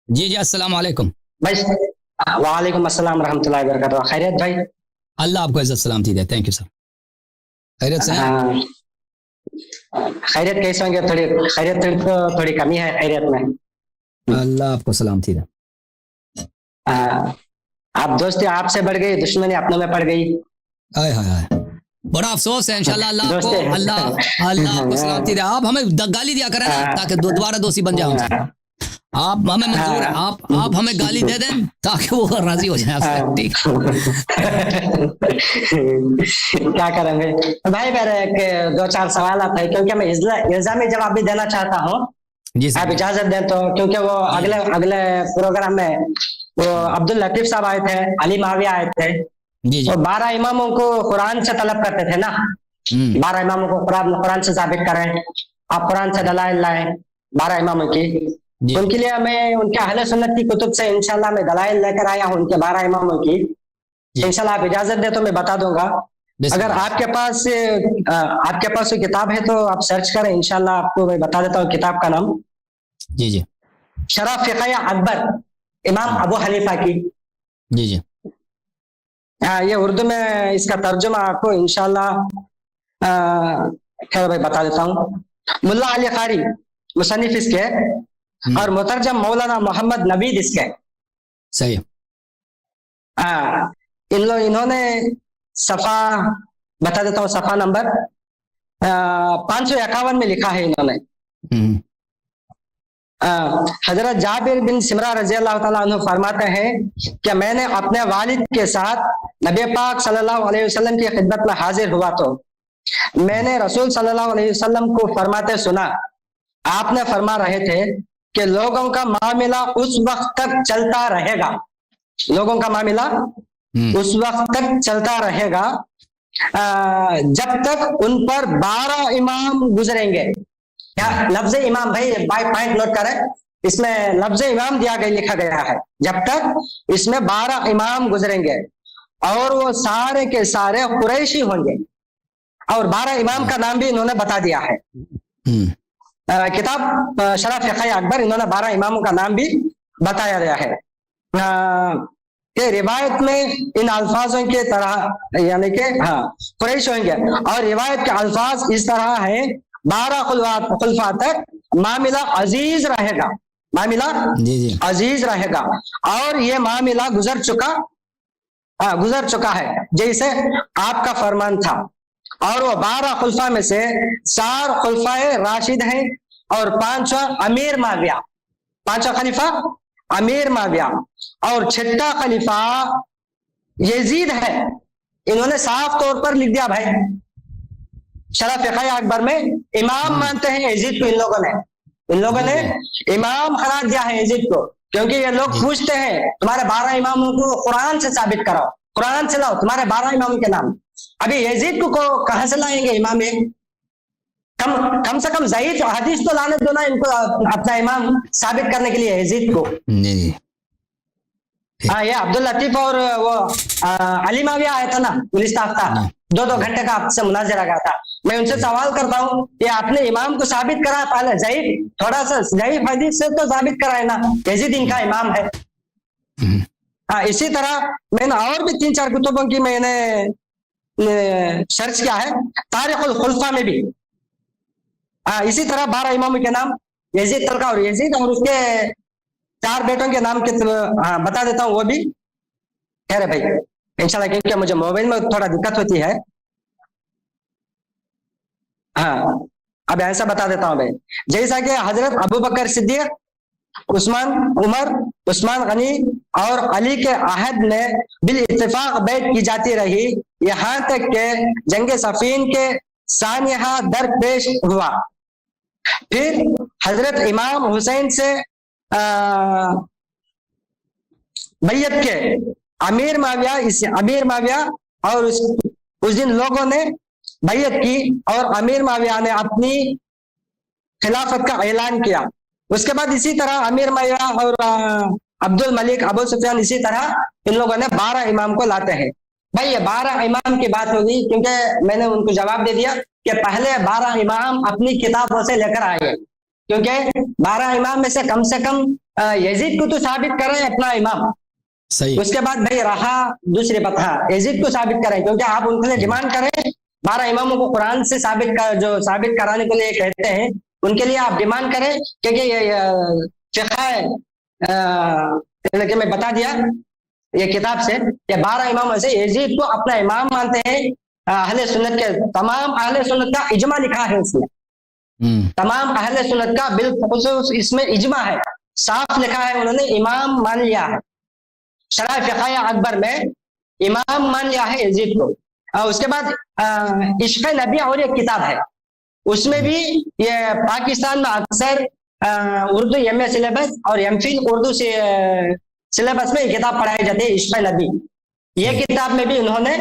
جی جی السلام علیکم भाई वालेकुम अस्सलाम रहमतुल्लाहि व बरकातहू। खैरियत भाई? اللہ آپ کو عزت سلامتی دے. Thank you sir. خیریت سے ہیں؟ हाँ, खैरियत कैसे होंगे? खैरियत थोड़ी कमी है खैरियत में। اللہ آپ کو سلامتی دے. आप दोस्ती आपसे बढ़ गई, दुश्मनी अपनों में पड़ गई। ہائے ہائے ہائے بڑا افسوس ہے. انشاءاللہ اللہ آپ کو دوستی اللہ آپ کو سلامتی دے. آپ ہمیں گالی دیا کریں نا تاکہ دوبارہ دوستی بن جائے ہم سے. آپ ہمیں منظور ہے, آپ ہمیں گالی دے دیں تاکہ وہ راضی ہو جائیں آپ سے. ٹھیک क्या करेंगे भाई? मेरे के दो चार सवाल है क्योंकि मैं इल्जामी जवाब भी देना चाहता हूँ. جی आप سر. इजाजत दें तो, क्योंकि वो अगले अगले प्रोग्राम में वो अब्दुल लतीफ साहब आए थे, अली माविया आए थे. جی جی वो 12 इमामों को कुरान से तलब करते थे ना. 12 इमामों को कुरान से साबित करें, आप कुरान से दलाइल लाएं 12 इमामों की. جی उनके लिए मैं उनके अहले सुन्नत की कुतुब से इंशाल्लाह मैं दलाइल लेकर आया हूँ उनके 12 इमामों की. इंशाल्लाह आप इजाजत दे तो मैं बता दूंगा. بسم अगर اللہ. आपके पास वो किताब है तो आप सर्च करें, इंशाल्लाह आपको मैं बता देता हूँ किताब का नाम. جی جی शरफ फिक़ह अकबर, इमाम अबू हनीफा की. جی جی ये उर्दू में इसका तर्जुमा आपको इंशाल्लाह खैर भाई बता देता हूँ. मुल्ला अली कारी मुसन्निफ इसके, और मुतरजम मौलाना मोहम्मद नबीद इसके. صحیح. इन्होंने सफा बता देता हूँ, सफा नंबर 551 में लिखा है इन्होंने. हजरत जाबिर बिन सिमरा रजी अल्लाह ताला अन्हु फरमाते हैं कि मैंने अपने वालिद के साथ नबी पाक सल्लल्लाहु अलैहि वसल्लम की खिदमत में हाजिर हुआ तो मैंने रसूल सल्लल्लाहु अलैहि वसल्लम को फरमाते सुना. आपने फरमा रहे थे कि लोगों का मामला उस वक्त तक चलता रहेगा, लोगों का मामला उस वक्त तक चलता रहेगा जब तक उन पर 12 इमाम गुजरेंगे. क्या लफ्ज इमाम भाई पॉइंट नोट करें, इसमें लफ्ज इमाम दिया गया लिखा गया है. जब तक इसमें 12 इमाम गुजरेंगे और वो सारे के सारे कुरैशी होंगे, और 12 इमाम का नाम भी इन्होंने बता दिया है. किताब शरफ फिक़ह अकबर इन्होंने 12 इमामों का नाम भी बताया गया है. कि रिवायत में इन अल्फाजों के तरह यानी कि कुरैश होंगे, और रिवायत के अल्फाज इस तरह है 12 खुलफा तक मामला अजीज रहेगा, मामला جی جی अजीज रहेगा. और ये मामला गुजर चुका है जैसे आपका फरमान था. और वो 12 खुलफा में से 4 खुलफाए राशिद हैं और 5वां अमीर माविया, 5वां खलीफा अमीर माविया, और 6ठा खलीफा यजीद है. इन्होंने साफ तौर पर लिख दिया भाई, शरफ फिक़ह अकबर में इमाम मानते हैं यजीद को. इन लोगों ने इमाम करार दिया है यजीद को, क्योंकि ये लोग पूछते हैं तुम्हारे 12 इमामों को कुरान से साबित कराओ, कुरान से लाओ तुम्हारे 12 इमामों के नाम. अभी यजीद को कहां से लाएंगे इमाम? कम से कम ज़ईफ़ हदीस तो लाने दो ना इनको अपना इमाम साबित करने के लिए यजीद को. جی جی ये अब्दुल लतीफ और वो अली माविया आया था ना, पुलिस स्टाफ था, 2-2 घंटे का आपसे मुनाजरा का था. मैं उनसे सवाल करता हूँ ये आपने इमाम को साबित करा, पहले ज़ईफ़ थोड़ा सा ज़ईफ़ हदीस से तो साबित कराए ना, यजीद इनका इमाम है. इसी तरह मैंने और भी 3-4 कुतुबों की मैंने सर्च किया है, तारीख़ुल खुलफा में भी इसी तरह 12 इमामों के नाम यजीद तलका और यजीद, और उसके 4 बेटों के नाम बता देता हूँ वो भी. खैर है भाई इंशाल्लाह, क्योंकि मुझे मोबाइल में थोड़ा दिक्कत होती है. अब ऐसा बता देता हूँ भाई, जैसा कि हजरत अबू बकर सिद्दीक, उस्मान गनी और अली के अहद में बिल इत्तेफाक बैत की जाती रही, यहाँ तक के जंग सफीन के सानिहा दरपेश हुआ. फिर हजरत इमाम हुसैन से बैयत के अमीर माविया और उस दिन लोगों ने बैयत की और अमीर माविया ने अपनी खिलाफत का ऐलान किया. उसके बाद इसी तरह अमीर माविया और अब्दुल मलिक अबू सुफियान इसी तरह इन लोगों ने 12 इमाम को लाते हैं. भाई ये 12 इमाम की बात होगी, क्योंकि मैंने उनको जवाब दे दिया कि पहले 12 इमाम अपनी किताबों से लेकर आए. क्योंकि 12 इमाम में से कम यजीद को तो साबित करें अपना इमाम, सही, उसके बाद भाई रहा दूसरी बात, हाँ यजीद को साबित करें, क्योंकि आप उनसे डिमांड करें 12 इमामों को कुरान से जो साबित कराने के लिए कहते हैं उनके लिए आप डिमांड करें, क्योंकि ये फिक़ह में बता दिया ये किताब से ये 12 इमाम से यजीद को अपना इमाम मानते हैं। अहले सुन्नत के तमाम अहले सुन्नत का इजमा लिखा है उसमें, तमाम अहले सुन्नत का बिल्कुल इसमें इजमा है, साफ लिखा है, उन्होंने इमाम मान लिया है, शरह फ़िक़ह अकबर में इमाम मान लिया है यजीद को। उसके बाद इश्क़ नबी और एक किताब है, उसमें भी ये पाकिस्तान में अक्सर उर्दू एमए सिलेबस और एमफिल उर्दू से सिलेबस में किताब पढ़ाई जाती है इश्क़ नबी। ये किताब में भी इन्होंने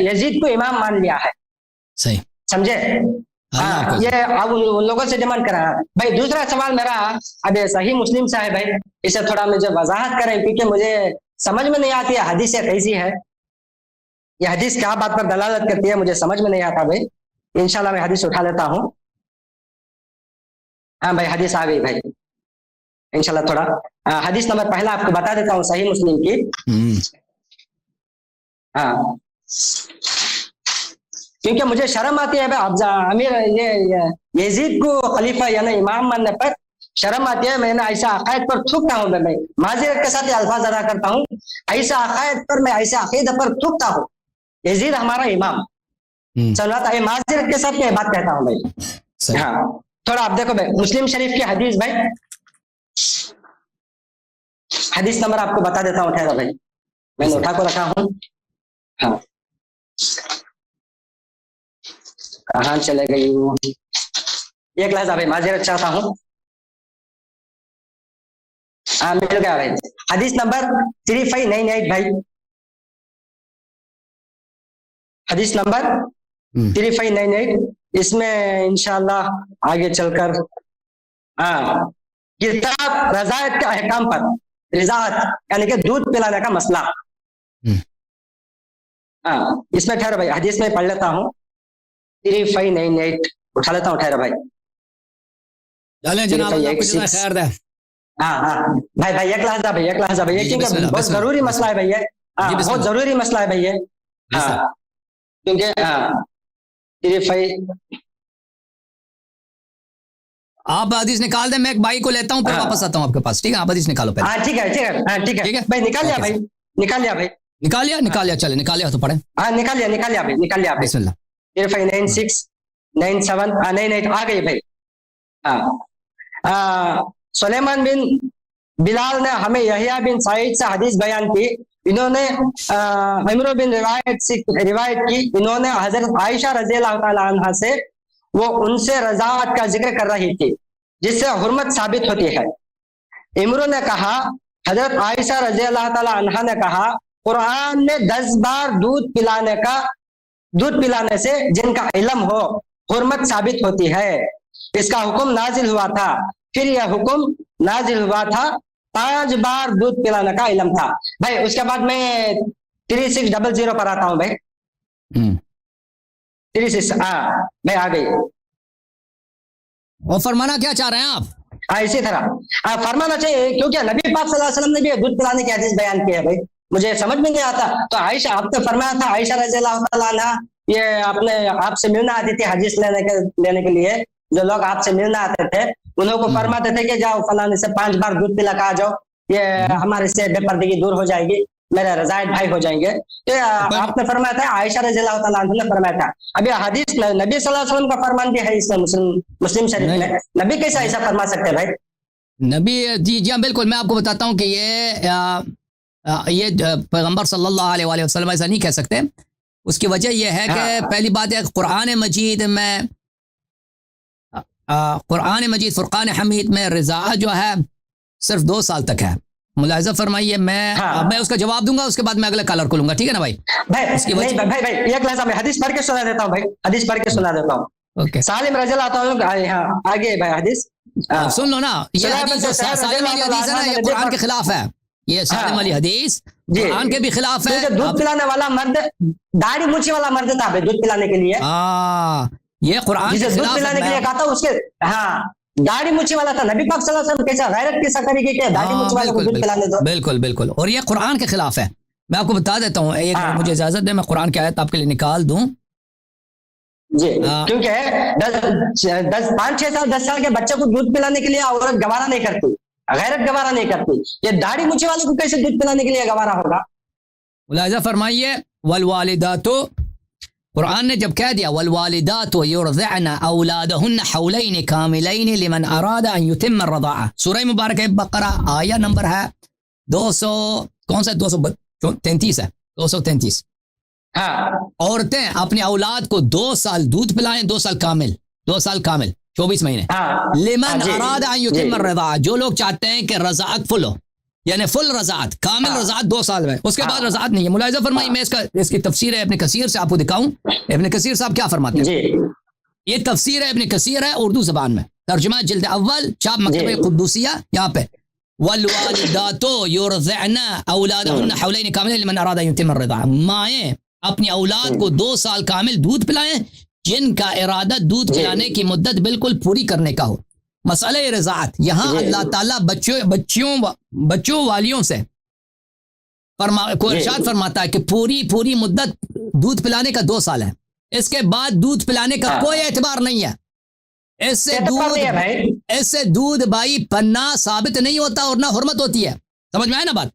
यजीद को इमाम मान लिया है, सही, समझे? हाँ, ये अब उन लोगों से डिमांड करा। भाई दूसरा सवाल मेरा अब सही मुस्लिम से है भाई, इसे थोड़ा मुझे वजाहत करें, क्योंकि मुझे समझ में नहीं आती है हदीस कैसी है, ये हदीस क्या बात पर दलालत करती है, मुझे समझ में नहीं आता भाई। इंशाल्लाह मैं हदीस उठा लेता हूँ। हाँ भाई हदीस आ गई भाई, इंशाल्लाह थोड़ा हदीस नंबर पहला आपको बता देता हूँ सही मुस्लिम की। हाँ, क्योंकि मुझे शर्म आती है भाई, अमीर ये यजीद को खलीफा यानी इमाम मानने पर शर्म आती है। मैंने ऐसा अकायद पर थूकता हूँ, मैं माजिरत के साथ अल्फाज अदा करता हूँ, ऐसा अकायद पर मैं ऐसा अकीदा पर थूकता हूँ, यजीद हमारा इमाम चलता है, माजिरत के साथ मैं बात कहता हूँ भाई। हाँ थोड़ा आप देखो भाई मुस्लिम शरीफ की हदीस भाई, हदीस नंबर आपको बता देता हूँ, ठहरा भाई मैंने उठा को रखा हूँ। हाँ कहाँ चले गई वो, एक लहजा भाई माजिरत चाहता हूँ। हाँ मिल गया भाई, हदीस नंबर 3598 भाई, हदीस नंबर 3598। इसमें इंशाल्लाह आगे चलकर हाँ किताब रज़ायत के अहकाम पर, रिज़ात यानी कि दूध पिलाने का मसला। हाँ इसमें ठहरो भाई, हदीस में पढ़ लेता हूँ 3598, उठा लेता हूँ, ठहरो भाई। खैर दे। हाँ भाई एक लहजा भाई, एक लहजा भाई, क्योंकि बहुत जरूरी मसला है भाई ये, बहुत जरूरी मसला है भाई ये। हाँ क्योंकि हाँ 35 आप हदीस निकाल दे, मैं एक भाई को लेता हूँ, फिर वापस आता हूँ आपके पास, ठीक है? आप हदीस निकालो पहले। हाँ ठीक है, ठीक है, हाँ ठीक है भाई, निकाल लिया भाई, निकाल लिया भाई, निकाल लिया, चले निकाल लिया तो पढ़े। हाँ निकाल लिया भाई, निकाल लिया भाई। बिस्मिल्लाह। 3596 97 98 आ गई भाई। हाँ सुलेमान बिन बिलाल ने हमें यहया बिन सईद से हदीस बयान की, इन्होंने इमरो बिन रिवायत की, इन्होंने हजरत आयशा रज़ियल्लाहु ताला अन्हा से वो उनसे रज़ाअत का जिक्र कर रही थी जिससे हुर्मत साबित होती है। इमरो ने कहा, हजरत आयशा रज़ियल्लाहु ताला अन्हा ने कहा, कुरान में 10 बार दूध पिलाने से जिनका इल्म हो हुर्मत साबित होती है, इसका हुक्म नाजिल हुआ था। फिर यह हुक्म नाजिल हुआ था 5 बार दूध पिलाने का इल्म था। भाई उसके बाद मैं 3600 पर आता हूँ भाई। 36 भाई आ गई। और फरमाना क्या चाह रहे हैं आप? इसी तरह फरमाना चाहिए, क्योंकि नबी पाक सल्लल्लाहु अलैहि वसल्लम ने भी दूध पिलाने की हदीस बयान की है भाई, मुझे समझ में नहीं आता। तो आयशा, आप तो फरमाया था आयशा रज़ियल्लाहु ताला अन्हा ये अपने आपसे मिलना आती थी हदीस लेने के लिए, जो लोग आपसे मिलना आते थे उन्हों को फरमाते थे कि जाओ फलाने से 5 बार दूध पिला आ जाओ, ये हमारे से बेपर्दगी दूर हो जाएगी, मेरे रज़ायत भाई हो जाएंगे। तो आपने फरमाया था, आयशा रज़ियल्लाहु ताला अन्हा ने फरमाया था। अभी हदीस नबी सल्लल्लाहु अलैहि वसल्लम का फरमान भी है इसमें, मुस्लिम शरीफ में। नबी कैसा ऐसा फरमा सकते हैं भाई? नबी जी हाँ बिल्कुल, मैं आपको बताता हूँ कि ये पैगंबर सल्लल्लाहु अलैहि वसल्लम ऐसा नहीं कह सकते। उसकी वजह यह है कि पहली बात है कुरान मजीद फुरकान हमीद में रिज़ा जो है सिर्फ 2 साल तक है। मुलाहिज़ा फरमाइए, मैं उसका जवाब दूंगा, उसके बाद मैं अगले कॉलर को लूंगा, ठीक है ना भाई? भाई एक लहज़ा मैं हदीस पढ़ के सुना देता हूँ भाई, हदीस पढ़ के सुना देता हूँ। ओके सालिम रज़ियल्लाहु अन्हु आगे भाई हदीस सुन लो ना, ये सालिम वाली हदीस है ना, ये कुरान के खिलाफ है। ये सालिम वाली हदीस कुरान के भी खिलाफ है। दूध पिलाने वाला मर्द दाढ़ी मूंछी वाला मर्द था भाई दूध पिलाने के लिए। ये कुरान के दूध पिलाने के लिए कहा था उसके। दाढ़ी मूछी वाला था, नबी पाक सल्लल्लाहु अलैहि वसल्लम कैसा गैरत कैसा करेगी कि दाढ़ी मूछी वाले को दूध पिलाने दो। बिल्कुल बिल्कुल, और ये कुरान के खिलाफ है। मैं आपको बता देता हूँ, एक मुझे इजाजत दे, मैं कुरान की आयत आपके लिए निकाल दूं जी। क्योंकि 5-6 साल 10 साल के बच्चे को दूध पिलाने के लिए औरत गवारा नहीं करती, गैरत गवारा नहीं करती, ये दाढ़ी मूछी वाले को कैसे दूध पिलाने के लिए गवारा होगा। मुलाहिजा फरमाइए, वल वालिदातो, कुरान ने जब कह दिया वल वालिदातो युरदिअना औलादहुन्ना हौलैन कामिलैन लिमन अरादा अन युतिम्म अर्रदाअ, सूरह मुबारक बकरा आया नंबर है 200 कौन सा 233 है 233। हाँ, औरतें अपनी औलाद को 2 साल दूध पिलाएं, 2 साल कामिल, 2 साल कामिल 24 महीने। हाँ, लिमन जी, अरादा अन युतिम्म अर्रदाअ, जो लोग चाहते हैं कि रज़ाअत फुल हो, यानी फुल रज़ाअत, कामिल रज़ाअत 2 साल में, उसके बाद रज़ाअत नहीं है। मुलाहिजा फरमाइए, मैं इसकी तफसीर है इब्न कसीर से आपको दिखाऊं। इब्न कसीर साहब क्या फरमाते हैं, ये तफसीर है इब्न कसीर है उर्दू जबान में, तर्जुमा जिल्द अव्वल छाप मकतब कुद्दूसिया, यहाँ पे वल वालिदातो युरदिअना औलादहुन्ना हौलैन कामिलैन लिमन अरादा अन युतिम्म अर्रदाअ, माएँ अपनी औलाद को 2 साल कामिल दूध पिलाएं जिनका इरादा दूध पिलाने की मुद्दत बिल्कुल पूरी करने का हो। मसले रज़ाअत, यहाँ अल्लाह ताला बच्चों वालियों से को इरशाद फरमाता है कि पूरी मुद्दत दूध पिलाने का 2 साल है, इसके बाद दूध पिलाने का कोई एतबार नहीं है। इससे दूध भाई पन्ना साबित नहीं होता और ना हुर्मत होती है। समझ में आया ना बात,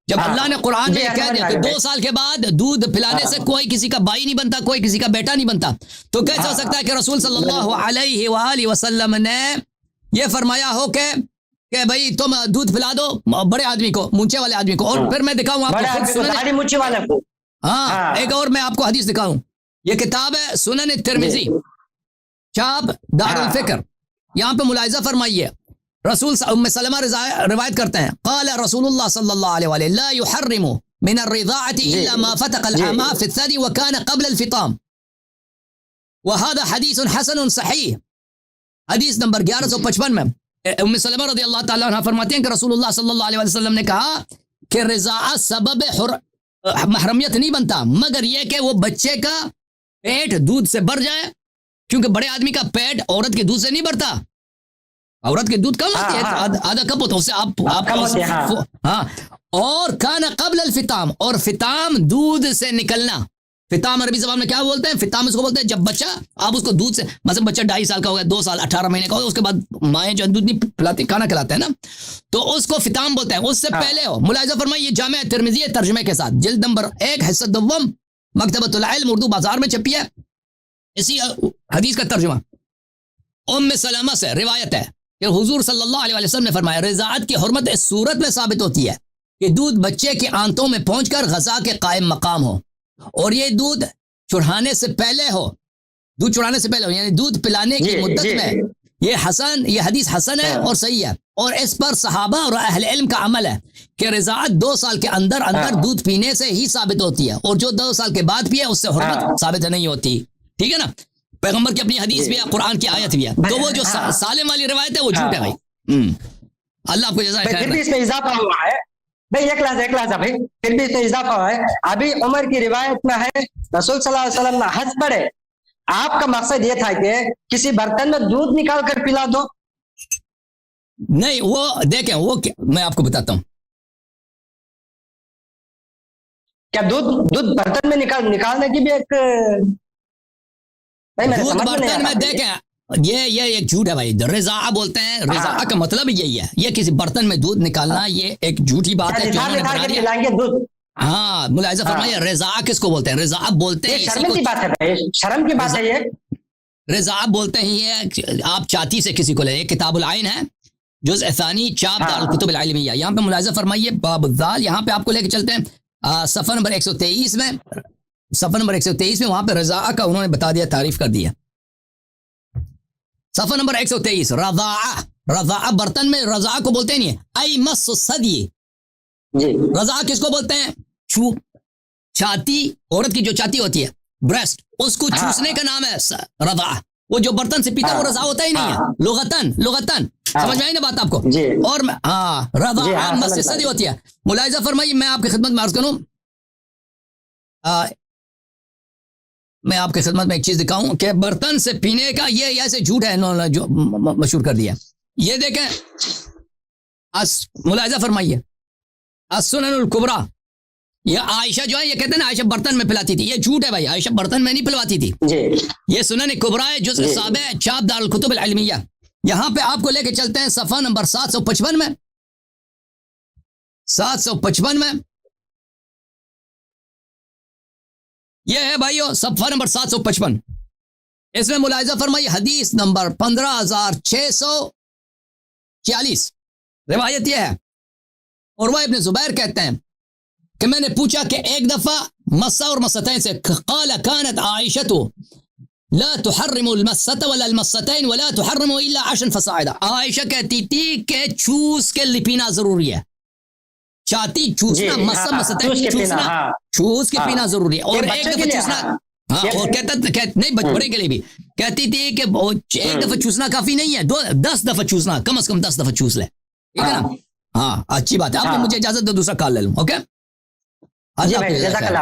जब अल्लाह ने कुरान में कह दिया कि 2 साल के बाद दूध पिलाने से कोई किसी का भाई नहीं बनता, कोई किसी का बेटा नहीं बनता, तो कैसे हो सकता है कि रसूल सल्लल्लाहु अलैहि वसल्लम ने ये फरमाया हो कि भाई तुम दूध पिला दो बड़े आदमी को, मूंछे वाले आदमी को। और फिर मैं दिखाऊं आपको मूंछे वाले को, हाँ एक और मैं आपको हदीस दिखाऊं, ये किताब है सुनन तिरमिजी छाप दारुल फिक्र, यहाँ पे मुलाहिजा फरमाइए, रसूल उम्मे सलमा रिवायत करते हैं, क़ाल रसूलुल्लाह सल्लल्लाहु अलैहि वसल्लम ला युहर्रिमु मिन अर्रिदाअति इल्ला मा फतक़ अल-अमा फ़ी अथ-थदी व कान क़ब्ल अल-फ़िताम व हाज़ा हदीस हसन सहीह। हदीस नंबर 1155 में उम्मे सलमा रज़ियल्लाहु ताला अन्हा फरमाती हैं कि रसूलुल्लाह सल्लल्लाहु अलैहि वसल्लम ने कहा कि रिज़ाअत सबब महरमियत नहीं बनता मगर यह कि वो बच्चे का पेट दूध से भर जाए, क्योंकि बड़े आदमी का पेट औरत के दूध से नहीं भरता, औरत के दूध कम होती है, आधा कप होता है उससे आप हाँ। और काना क़ब्ल अल-फ़िताम, और फिताम दूध से निकलना, फिताम अरबी ज़बान में क्या बोलते हैं, फिताम इसको बोलते हैं जब बच्चा आप उसको दूध से, मतलब बच्चा 2.5 साल का हो गया, 2 साल 18 महीने का हो गया, उसके बाद माएँ जो दूध नहीं पिलाती खाना खिलाते हैं ना, तो उसको फिताम बोलते हैं, उससे पहले हो। मुलाहिजा फरमाइए, जामे तिरमिज़ी तर्जुमे के साथ जिल्द नंबर 1 हिस्सा दुव्वम मकतबतुल इल्म उर्दू बाजार में छपी है, इसी हदीस का तर्जुमा उम्मे सलमा से रिवायत है कि हुजूर सल्लल्लाहु अलैहि वसल्लम ने फरमाया रिज़ाअत की हुर्मत इस सूरत में साबित होती है कि दूध बच्चे के आंतों में पहुंचकर ग़ज़ा के कायम मकाम हो, और ये दूध चढ़ाने से पहले हो, दूध चढ़ाने से पहले हो, यानी दूध पिलाने की मुद्दत में ये हदीस हसन है और सही है, और इस पर सहाबा और अहले इल्म का अमल है कि रिज़ाअत 2 साल के अंदर दूध पीने से ही साबित होती है, और जो 2 साल के बाद पिए उससे हुर्मत साबित नहीं होती। ठीक है ना, पैगंबर की अपनी हदीस भी है, कुरान की आयत भी है, तो वो जो सालिम वाली रिवायत है वो झूठ है भाई। अल्लाह आपको जज़ाए खैर। फिर भी इसमें इजाफा हुआ है भाई, एक लाज भाई, फिर भी इसमें इजाफा हुआ है। अभी उमर की रिवायत में है रसूल सल्लल्लाहु अलैहि वसल्लम हज पड़े, आपका मकसद ये था कि किसी बर्तन में दूध निकाल कर पिला दो, नहीं वो देखें वो मैं आपको बताता हूँ, क्या दूध बर्तन में निकालने की भी एक दूध बर्तन में देखें, ये एक झूठ है भाई। रिज़ा बोलते हैं, रिज़ा का मतलब यही है, ये किसी बर्तन में दूध निकालना ये एक झूठी बात है जो उन्होंने बना दिया। हाँ मुलाहिजा फरमाइए, रिज़ा किसको बोलते हैं, रिज़ा बोलते हैं, शर्म की बात है भाई, शर्म की बात है ये। रिज़ा बोलते हैं ये आप चाती से किसी को ले, किताबुल आइन है जुज़ सानी छाप दारुल कुतुब अल इल्मिया, यहाँ पे मुलाहिजा फरमाइए बाबुज़ाल, यहाँ पे आपको लेके चलते हैं सफ़र नंबर 123 में, सफ़र नंबर 123 में वहां पे रज़ा का उन्होंने बता दिया, तारीफ कर दिया। सफ़र नंबर 123 रज़ा बर्तन में रज़ा को बोलते नहीं है, आई मस सदी, रज़ा किसको बोलते हैं, छाती, औरत की जो छाती होती है ब्रेस्ट, उसको चूसने का नाम है रज़ा। वो जो बर्तन से पीता वो रज़ा होता ही नहीं है, लुगतन समझ में आई ना बात आपको। और रज़ा मस सदी होती है। मुलाहिजा फरमाइए, मैं आपकी खिदमत में अर्ज करूं, मैं आपके खिदमत में एक चीज दिखाऊं कि बर्तन से पीने का ये ऐसे झूठ है, इन्होंने जो मशहूर कर दिया। یہ دیکھیں ملاحظہ فرمائیے السنن الکبریٰ، یہ عائشہ جو ہے یہ کہتے ہیں نا عائشہ برتن میں پلاتی تھی، یہ جھوٹ ہے بھائی، عائشہ برتن میں نہیں پلواتی تھی. یہ سنن کبریٰ ہے، جزء 7 چاپ دار الکتب العلمیہ. یہاں پہ آپ کو لے کے چلتے ہیں صفحہ نمبر 755 میں، 755 میں یہ ہے بھائیو صفحہ نمبر 755. اس میں ملاحظہ فرمائیے حدیث نمبر 15640 روایت یہ ہے، عروہ ابن زبیر کہتے ہیں کہ میں نے پوچھا کہ ایک دفعہ مسا اور مستین سے، قال كانت عائشة لا تحرم المسة ولا المستين ولا تحرم الا 10 فصاعدا. عائشہ کہتی تھی کہ چوس کے لپینا ضروری ہے، چاہتی چوسنا مسا مستین چوسنا چوس کے پینا ضروری ہے، اور ایک دفعہ چوسنا اور کہتا نہیں بڑے کے لیے بھی کہتی تھی کہ ایک دفعہ چوسنا کافی نہیں ہے، 10 دفعہ چوسنا، کم از کم 10 دفعہ چوس لے. ٹھیک ہے نا؟ ہاں اچھی بات ہے. آپ نے مجھے اجازت دو دوسرا کال لے لوں. اوکے، جزاک اللہ.